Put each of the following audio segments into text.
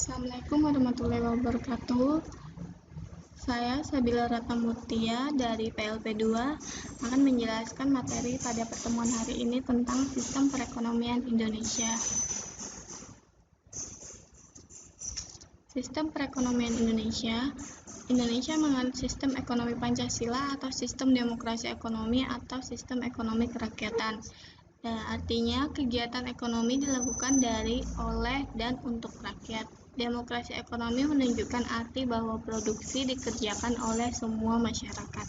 Assalamualaikum warahmatullahi wabarakatuh. Saya Sabila Ratnamutia dari PLP 2 akan menjelaskan materi pada pertemuan hari ini tentang sistem perekonomian Indonesia. Sistem perekonomian Indonesia menganut sistem ekonomi Pancasila atau sistem demokrasi ekonomi atau sistem ekonomi kerakyatan. Artinya kegiatan ekonomi dilakukan dari, oleh, dan untuk rakyat. Demokrasi ekonomi menunjukkan arti bahwa produksi dikerjakan oleh semua masyarakat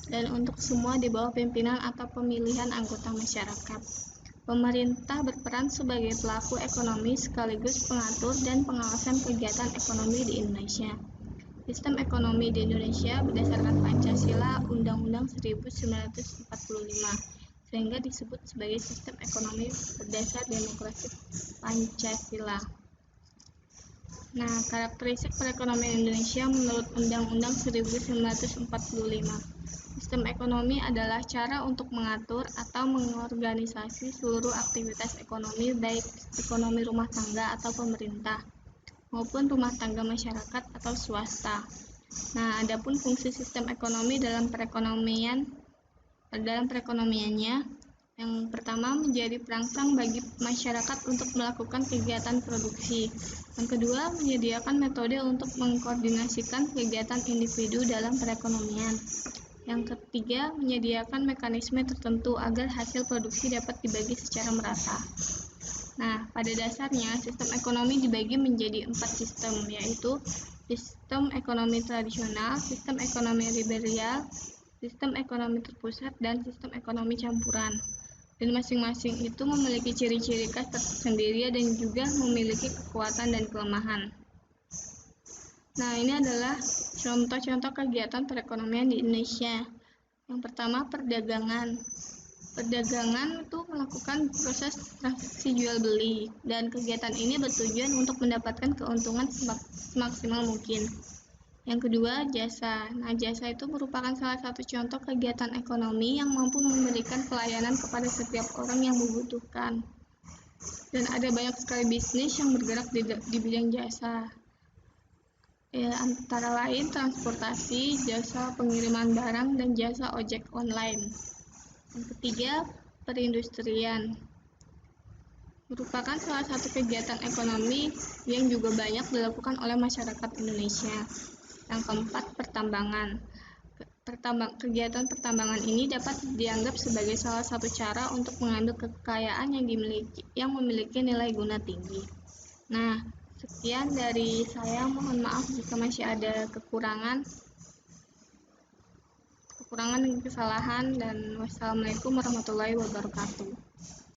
dan untuk semua di bawah pimpinan atau pemilihan anggota masyarakat. Pemerintah berperan sebagai pelaku ekonomi sekaligus pengatur dan pengawasan kegiatan ekonomi di Indonesia. Sistem ekonomi di Indonesia berdasarkan Pancasila Undang-Undang 1945 sehingga disebut sebagai sistem ekonomi berdasar demokrasi Pancasila. Nah, karakteristik perekonomian Indonesia menurut Undang-Undang 1945. Sistem ekonomi adalah cara untuk mengatur atau mengorganisasi seluruh aktivitas ekonomi, baik ekonomi rumah tangga atau pemerintah, maupun rumah tangga masyarakat atau swasta. Nah, adapun fungsi sistem ekonomi dalam perekonomiannya, yang pertama menjadi perangsang bagi masyarakat untuk melakukan kegiatan produksi. Yang kedua, menyediakan metode untuk mengkoordinasikan kegiatan individu dalam perekonomian. Yang ketiga, menyediakan mekanisme tertentu agar hasil produksi dapat dibagi secara merata. Nah, pada dasarnya sistem ekonomi dibagi menjadi 4 sistem, yaitu sistem ekonomi tradisional, sistem ekonomi liberal, sistem ekonomi terpusat, dan sistem ekonomi campuran. Dan masing-masing itu memiliki ciri-ciri khas tersendiri dan juga memiliki kekuatan dan kelemahan. Nah, ini adalah contoh-contoh kegiatan perekonomian di Indonesia. Yang pertama, perdagangan. Perdagangan itu melakukan proses transaksi jual beli, dan kegiatan ini bertujuan untuk mendapatkan keuntungan semaksimal mungkin. Yang kedua, jasa. Nah, jasa itu merupakan salah satu contoh kegiatan ekonomi yang mampu memberikan pelayanan kepada setiap orang yang membutuhkan. Dan ada banyak sekali bisnis yang bergerak di bidang jasa. Antara lain transportasi, jasa pengiriman barang, dan jasa ojek online. Yang ketiga, perindustrian. Merupakan salah satu kegiatan ekonomi yang juga banyak dilakukan oleh masyarakat Indonesia. Yang keempat, pertambangan. Kegiatan pertambangan ini dapat dianggap sebagai salah satu cara untuk mengambil kekayaan yang memiliki nilai guna tinggi. Nah, sekian dari saya. Mohon maaf jika masih ada kekurangan dan kesalahan, dan wassalamualaikum warahmatullahi wabarakatuh.